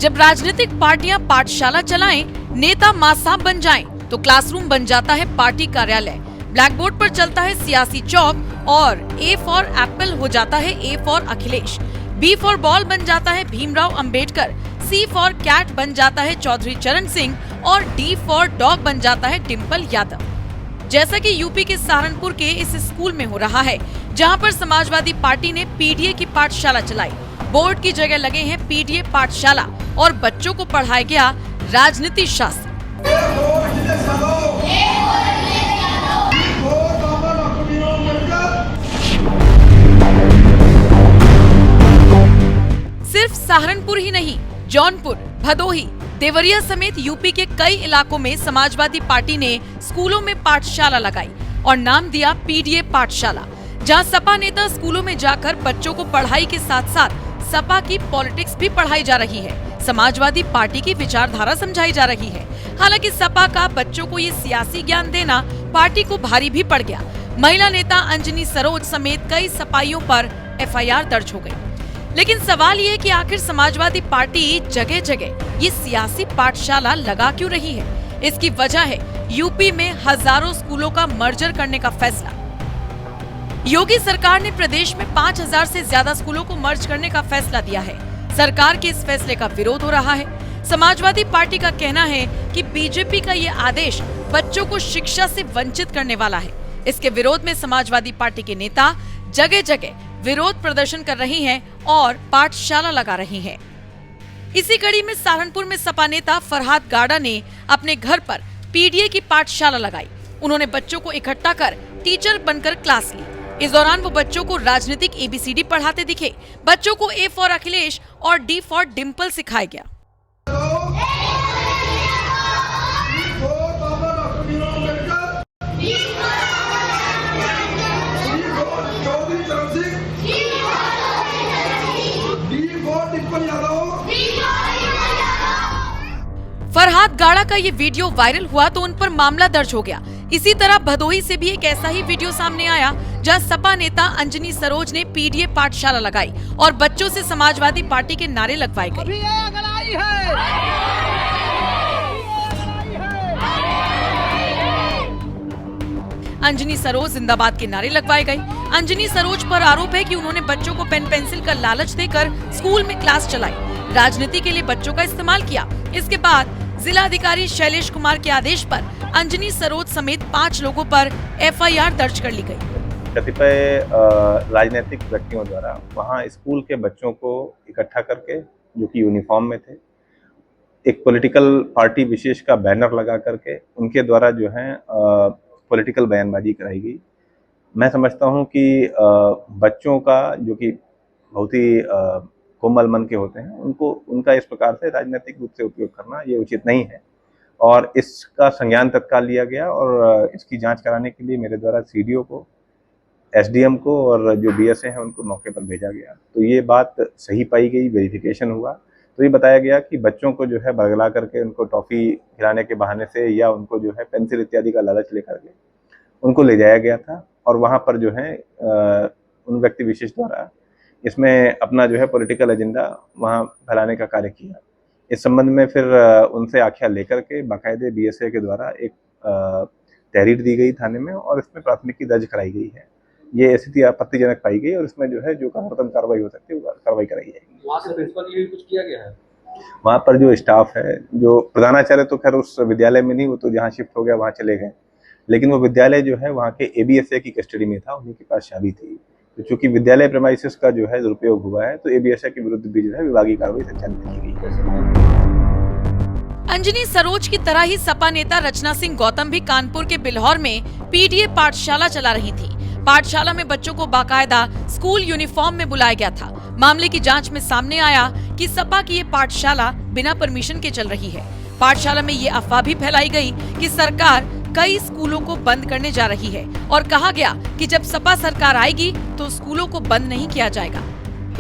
जब राजनीतिक पार्टियां पाठशाला चलाएं, नेता माँ-साहब बन जाएं, तो क्लासरूम बन जाता है पार्टी कार्यालय, ब्लैक बोर्ड पर चलता है सियासी चौक और ए फॉर एप्पल हो जाता है A for Akhilesh, B for ball बन जाता है Bhimrao Ambedkar, C for cat बन जाता है चौधरी चरण सिंह और डी फॉर डॉग बन जाता है डिम्पल यादव। जैसा कि यूपी के सहारनपुर के इस स्कूल में हो रहा है, जहां पर समाजवादी पार्टी ने पीडीए की पाठशाला चलाई। बोर्ड की जगह लगे हैं पीडीए पाठशाला और बच्चों को पढ़ाया गया राजनीति शास्त्र। सिर्फ सहारनपुर ही नहीं, जौनपुर, भदोही, देवरिया समेत यूपी के कई इलाकों में समाजवादी पार्टी ने स्कूलों में पाठशाला लगाई और नाम दिया पीडीए पाठशाला, जहां सपा नेता स्कूलों में जाकर बच्चों को पढ़ाई के साथ साथ सपा की पॉलिटिक्स भी पढ़ाई जा रही है, समाजवादी पार्टी की विचारधारा समझाई जा रही है। हालांकि सपा का बच्चों को ये सियासी ज्ञान देना पार्टी को भारी भी पड़ गया। महिला नेता अंजनी सरोज समेत कई सपाइयों पर एफआईआर दर्ज हो गई। लेकिन सवाल ये है कि आखिर समाजवादी पार्टी जगह जगह ये सियासी पाठशाला लगा क्यों रही है? इसकी वजह है यूपी में हजारों स्कूलों का मर्जर करने का फैसला। योगी सरकार ने प्रदेश में 5000 से ज्यादा स्कूलों को मर्ज करने का फैसला दिया है। सरकार के इस फैसले का विरोध हो रहा है। समाजवादी पार्टी का कहना है कि बीजेपी का ये आदेश बच्चों को शिक्षा से वंचित करने वाला है। इसके विरोध में समाजवादी पार्टी के नेता जगह जगह विरोध प्रदर्शन कर रही हैं और पाठशाला लगा रही हैं। इसी कड़ी में सहारनपुर में सपा नेता फरहाद गाड़ा ने अपने घर पर पीडीए की पाठशाला लगाई। उन्होंने बच्चों को इकट्ठा कर टीचर बनकर क्लास ली। इस दौरान वो बच्चों को राजनीतिक एबीसीडी पढ़ाते दिखे। बच्चों को ए फॉर अखिलेश और डी फॉर डिम्पल सिखाया गया। फरहाद गाड़ा का ये वीडियो वायरल हुआ तो उन पर मामला दर्ज हो गया। इसी तरह भदोही से भी एक ऐसा ही वीडियो सामने आया, जहां सपा नेता अंजनी सरोज ने पीडीए पाठशाला लगाई और बच्चों से समाजवादी पार्टी के नारे लगवाए गए। अंजनी सरोज जिंदाबाद के नारे लगवाए गए। अंजनी सरोज पर आरोप है कि उन्होंने बच्चों को पेन पेंसिल का लालच देकर स्कूल में क्लास चलाई, राजनीति के लिए बच्चों का इस्तेमाल किया। इसके बाद जिला अधिकारी शैलेश कुमार के आदेश पर अंजनी सरोज समेत 5 लोगों पर एफआईआर दर्ज कर ली गई। कतिपय राजनीतिक व्यक्तियों द्वारा वहां स्कूल के बच्चों को इकट्ठा करके, जो कि यूनिफॉर्म में थे, एक पॉलिटिकल पार्टी विशेष का बैनर लगा करके उनके द्वारा जो है पॉलिटिकल बयानबाजी कराई गई। मैं समझता हूं कि बच्चों का, जो कि बहुत ही कोमल मन के होते हैं, उनका इस प्रकार से राजनीतिक रूप से उपयोग करना ये उचित नहीं है और इसका संज्ञान तत्काल लिया गया और इसकी जांच कराने के लिए मेरे द्वारा सीडीओ को, एसडीएम को और जो बीएसए हैं उनको मौके पर भेजा गया। तो ये बात सही पाई गई, वेरिफिकेशन हुआ तो ये बताया गया कि बच्चों को जो है बरगला करके उनको टॉफी खिलाने के बहाने से या उनको जो है पेंसिल इत्यादि का लालच लेकर के उनको ले जाया गया था और वहाँ पर जो है उन व्यक्ति विशेष द्वारा इसमें अपना जो है पॉलिटिकल एजेंडा वहाँ फैलाने का कार्य किया। इस संबंध में फिर उनसे आख्या लेकर के बाकायदे बीएसए के द्वारा एक तहरीर दी गई थाने में और इसमें प्राथमिकी दर्ज कराई गई है। ये स्थिति आपत्तिजनक पाई गई और इसमें जो है जो कार्रवाई हो सकती है वो कार्रवाई कराई जाएगी। वहाँ से प्रिंसिपल के लिए कुछ किया गया है? वहाँ पर जो स्टाफ है, जो प्रधानाचार्य तो खैर उस विद्यालय में नहीं, वो तो जहाँ शिफ्ट हो गया वहाँ चले गए, लेकिन वो विद्यालय जो है वहाँ के एबीएसए की कस्टडी में था, उन्हीं के पास चाबी थी। तो चूंकि विद्यालय प्रेमाइसिस का जो है दुरुपयोग हुआ है तो एबीएसए के विरुद्ध भी जो है विभागीय कार्रवाई संचालित की गई है। अंजनी सरोज की तरह ही सपा नेता रचना सिंह गौतम भी कानपुर के बिल्हौर में पीडीए पाठशाला चला रही थी। पाठशाला में बच्चों को बाकायदा स्कूल यूनिफॉर्म में बुलाया गया था। मामले की जांच में सामने आया कि सपा की ये पाठशाला बिना परमिशन के चल रही है। पाठशाला में ये अफवाह भी फैलाई गई कि सरकार कई स्कूलों को बंद करने जा रही है और कहा गया कि जब सपा सरकार आएगी तो स्कूलों को बंद नहीं किया जाएगा।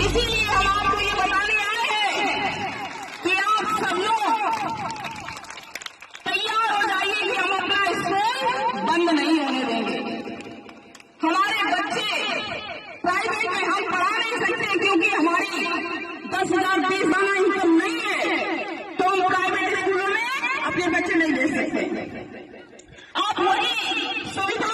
इसीलिए हम आपको ये बताने आए हैं कि आप सब लोग तैयार हो जाइए कि हम अपना स्कूल बंद नहीं होने देंगे। हमारे बच्चे प्राइवेट में हम पढ़ा नहीं सकते क्योंकि हमारी 10,000 फीस वाला इनकम नहीं है। आपके बच्चे नहीं ले सकते। आप वही सुविधा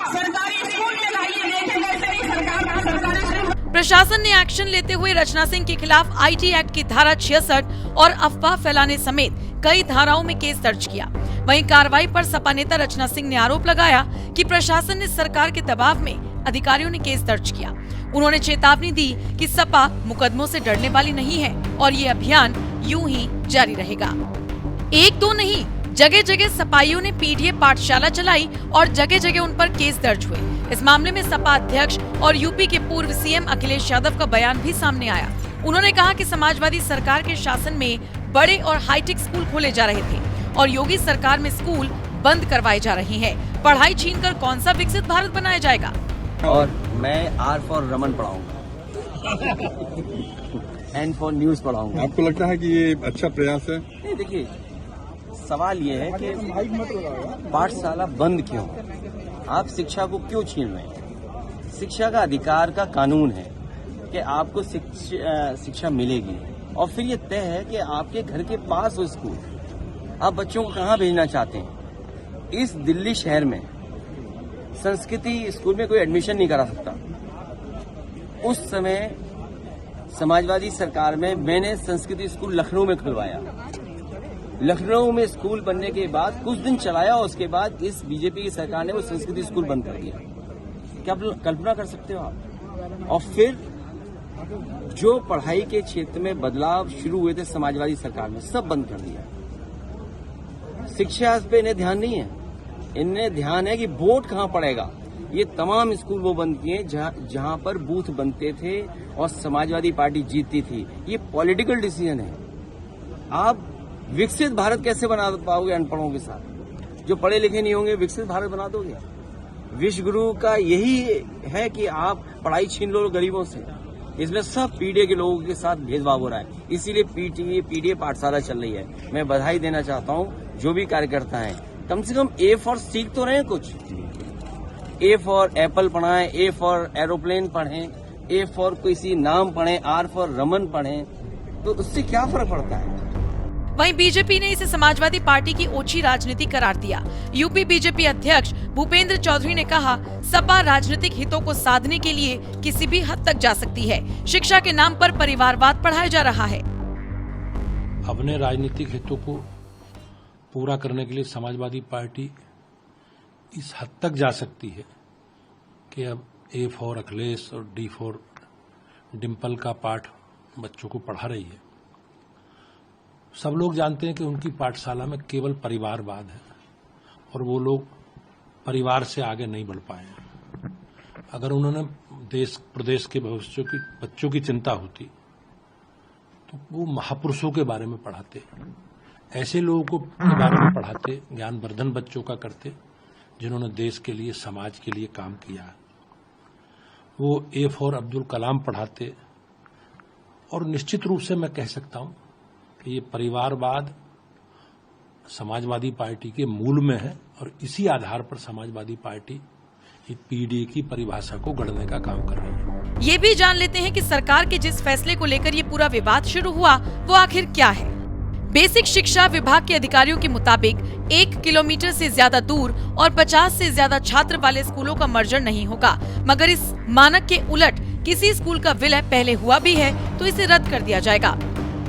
सरकारी स्कूल में लाइए, देखेंगे सभी सरकारी स्कूल। प्रशासन ने एक्शन लेते हुए रचना सिंह के खिलाफ आईटी एक्ट की धारा 66 और अफवाह फैलाने समेत कई धाराओं में केस दर्ज किया। वहीं कार्रवाई पर सपा नेता रचना सिंह ने आरोप लगाया कि प्रशासन ने सरकार के दबाव में अधिकारियों ने केस दर्ज किया। उन्होंने चेतावनी दी कि सपा मुकदमों से डरने वाली नहीं है और ये अभियान यूं ही जारी रहेगा। एक दो नहीं, जगह जगह सपाइयों ने पीडीए पाठशाला चलाई और जगह जगह उन पर केस दर्ज हुए। इस मामले में सपा अध्यक्ष और यूपी के पूर्व सीएम अखिलेश यादव का बयान भी सामने आया। उन्होंने कहा कि समाजवादी सरकार के शासन में बड़े और हाईटेक स्कूल खोले जा रहे थे और योगी सरकार में स्कूल बंद करवाए जा रहे हैं। पढ़ाई छीनकर कौन सा विकसित भारत बनाया जाएगा? और मैं आर फॉर रमन पढ़ाऊंगा, एन फॉर न्यूज पढ़ाऊंगा। आपको लगता है कि ये अच्छा प्रयास है? नहीं, देखिए सवाल ये है कि पाठशाला बंद क्यों? आप शिक्षा को क्यों छीन रहे हैं? शिक्षा का अधिकार का कानून है कि आपको शिक्षा मिलेगी और फिर ये तय है कि आपके घर के पास हो स्कूल। आप बच्चों को कहाँ भेजना चाहते हैं? इस दिल्ली शहर में संस्कृति स्कूल में कोई एडमिशन नहीं करा सकता। उस समय समाजवादी सरकार में मैंने संस्कृति स्कूल लखनऊ में खुलवाया। लखनऊ में स्कूल बनने के बाद कुछ दिन चलाया और उसके बाद इस बीजेपी की सरकार ने वो संस्कृति स्कूल बंद कर दिया। क्या आप कल्पना कर सकते हो आप? और फिर जो पढ़ाई के क्षेत्र में बदलाव शुरू हुए थे समाजवादी सरकार में, सब बंद कर दिया। शिक्षा पे इन्हें ध्यान नहीं है। इन्हें ध्यान है कि वोट कहाँ पड़ेगा। ये तमाम स्कूल वो बंद किए जहां पर बूथ बनते थे और समाजवादी पार्टी जीतती थी। ये पॉलिटिकल डिसीजन है। आप विकसित भारत कैसे बना पाओगे अनपढ़ों के साथ? जो पढ़े लिखे नहीं होंगे विकसित भारत बना दोगे? विश्व गुरु का यही है कि आप पढ़ाई छीन लो गरीबों से। इसमें सब पीडीए के लोगों के साथ भेदभाव हो रहा है, इसीलिए पीडीए पाठशाला चल रही है। मैं बधाई देना चाहता हूँ जो भी कार्यकर्ता हैं, कम से कम ए फॉर सीख तो रहे कुछ। ए फॉर एप्पल पढ़ाएं, ए फॉर एरोप्लेन पढ़ें, ए फॉर किसी नाम पढ़ें, आर फॉर रमन पढ़ें, तो उससे क्या फर्क पड़ता है? वहीं बीजेपी ने इसे समाजवादी पार्टी की ओछी राजनीति करार दिया। यूपी बीजेपी अध्यक्ष भूपेंद्र चौधरी ने कहा, सपा राजनीतिक हितों को साधने के लिए किसी भी हद तक जा सकती है। शिक्षा के नाम पर परिवारवाद पढ़ाया जा रहा है। अपने राजनीतिक हितों को पूरा करने के लिए समाजवादी पार्टी इस हद तक जा सकती है कि अब ए फॉर अखिलेश और डी फॉर डिम्पल का पाठ बच्चों को पढ़ा रही है। सब लोग जानते हैं कि उनकी पाठशाला में केवल परिवारवाद है और वो लोग परिवार से आगे नहीं बढ़ पाए हैं। अगर उन्होंने देश प्रदेश के भविष्य की बच्चों की चिंता होती तो वो महापुरुषों के बारे में पढ़ाते, ऐसे लोगों को के बारे में पढ़ाते, ज्ञानवर्धन बच्चों का करते जिन्होंने देश के लिए समाज के लिए काम किया है। वो ए फॉर अब्दुल कलाम पढ़ाते और निश्चित रूप से मैं कह सकता हूं कि ये परिवारवाद समाजवादी पार्टी के मूल में है और इसी आधार पर समाजवादी पार्टी पीडीए की परिभाषा को गढ़ने का काम कर रही है। ये भी जान लेते हैं कि सरकार के जिस फैसले को लेकर ये पूरा विवाद शुरू हुआ वो आखिर क्या है। बेसिक शिक्षा विभाग के अधिकारियों के मुताबिक 1 किलोमीटर से ज्यादा दूर और 50 से ज्यादा छात्र वाले स्कूलों का मर्जर नहीं होगा, मगर इस मानक के उलट किसी स्कूल का विलय पहले हुआ भी है तो इसे रद्द कर दिया जाएगा।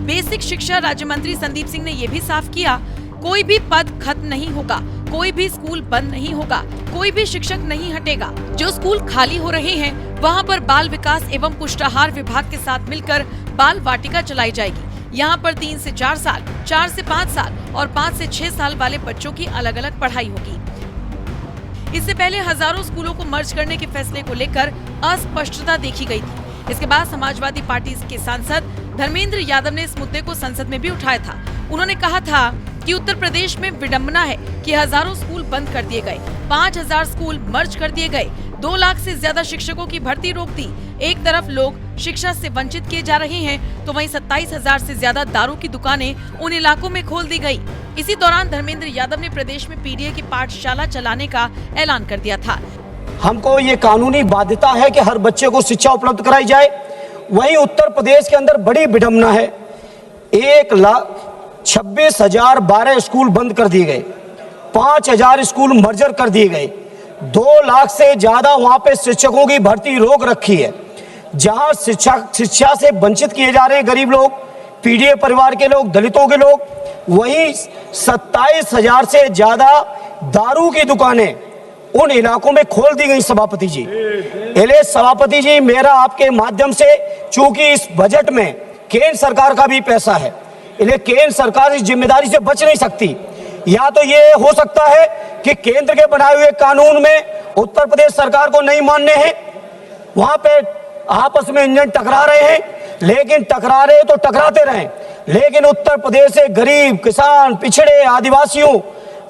बेसिक शिक्षा राज्य मंत्री संदीप सिंह ने ये भी साफ किया, कोई भी पद खत्म नहीं होगा, कोई भी स्कूल बंद नहीं होगा, कोई भी शिक्षक नहीं हटेगा। जो स्कूल खाली हो रहे हैं वहाँ पर बाल विकास एवं पुष्टाहार विभाग के साथ मिलकर बाल वाटिका चलाई जाएगी। यहाँ पर 3 से 4 साल, 4 से 5 साल और 5 से 6 साल वाले बच्चों की अलग अलग पढ़ाई होगी। इससे पहले हजारों स्कूलों को मर्ज करने के फैसले को लेकर अस्पष्टता देखी गई थी। इसके बाद समाजवादी पार्टी के सांसद धर्मेंद्र यादव ने इस मुद्दे को संसद में भी उठाया था। उन्होंने कहा था कि उत्तर प्रदेश में विडंबना है कि हजारों स्कूल बंद कर दिए गए, 5000 स्कूल मर्ज कर दिए गए, 2 लाख से ज्यादा शिक्षकों की भर्ती रोक दी। एक तरफ लोग शिक्षा से वंचित किए जा रहे हैं तो वहीं 27,000 से ज्यादा दारू की दुकानें उन इलाकों में खोल दी गई। इसी दौरान धर्मेंद्र यादव ने प्रदेश में पीडीए की पाठशाला चलाने का ऐलान कर दिया था। हमको ये कानूनी बाध्यता है कि हर बच्चे को शिक्षा उपलब्ध कराई जाए। वहीं उत्तर प्रदेश के अंदर बड़ी विडंबना है, 26,012 स्कूल बंद कर दिए गए, 5,000 स्कूल मर्जर कर दिए गए, 2 लाख से ज्यादा वहां पे शिक्षकों की भर्ती रोक रखी है। जहां शिक्षा से वंचित किए जा रहे हैं गरीब लोग, पीडीए परिवार के लोग, दलितों के लोग, वहीं 27,000 से ज्यादा दारू की दुकानें उन इलाकों में खोल दी गई। सभापति जी, सभापति जी, मेरा आपके माध्यम से, चूंकि इस बजट में केंद्र सरकार का भी पैसा है, इसलिए केंद्र सरकार इस जिम्मेदारी से बच नहीं सकती। या तो ये हो सकता है कि केंद्र के बनाए हुए कानून में उत्तर प्रदेश सरकार को नहीं मानने हैं, वहां पे आपस में इंजन टकरा रहे हैं, लेकिन टकरा रहे तो टकराते रहें, लेकिन उत्तर प्रदेश से गरीब, किसान, पिछड़े, आदिवासियों,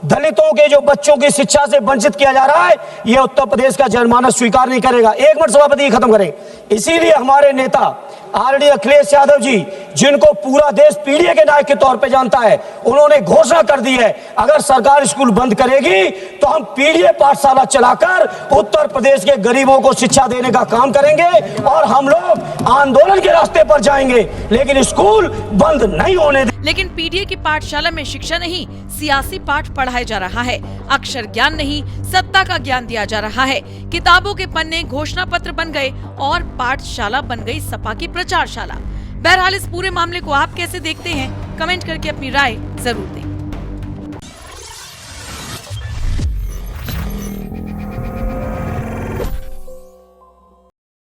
दलितों के जो बच्चों की शिक्षा से वंचित किया जा रहा है, यह उत्तर प्रदेश का जनमानस स्वीकार नहीं करेगा। एक मिनट सभापति, खत्म करें। इसीलिए हमारे नेता आरडी अखिलेश यादव जी, जिनको पूरा देश पीडीए के नायक के तौर पे जानता है, उन्होंने घोषणा कर दी है, अगर सरकार स्कूल बंद करेगी तो हम पीडीए पाठशाला चलाकर उत्तर प्रदेश के गरीबों को शिक्षा देने का काम करेंगे और हम लोग आंदोलन के रास्ते पर जाएंगे, लेकिन स्कूल बंद नहीं होने देंगे। लेकिन पीडीए की पाठशाला में शिक्षा नहीं, सियासी पाठ पढ़ाया जा रहा है। अक्षर ज्ञान नहीं, सत्ता का ज्ञान दिया जा रहा है। किताबों के पन्ने घोषणा पत्र बन गए और पाठशाला बन गई सपा की प्रचारशाला। बहरहाल इस पूरे मामले को आप कैसे देखते हैं, कमेंट करके अपनी राय जरूर दें।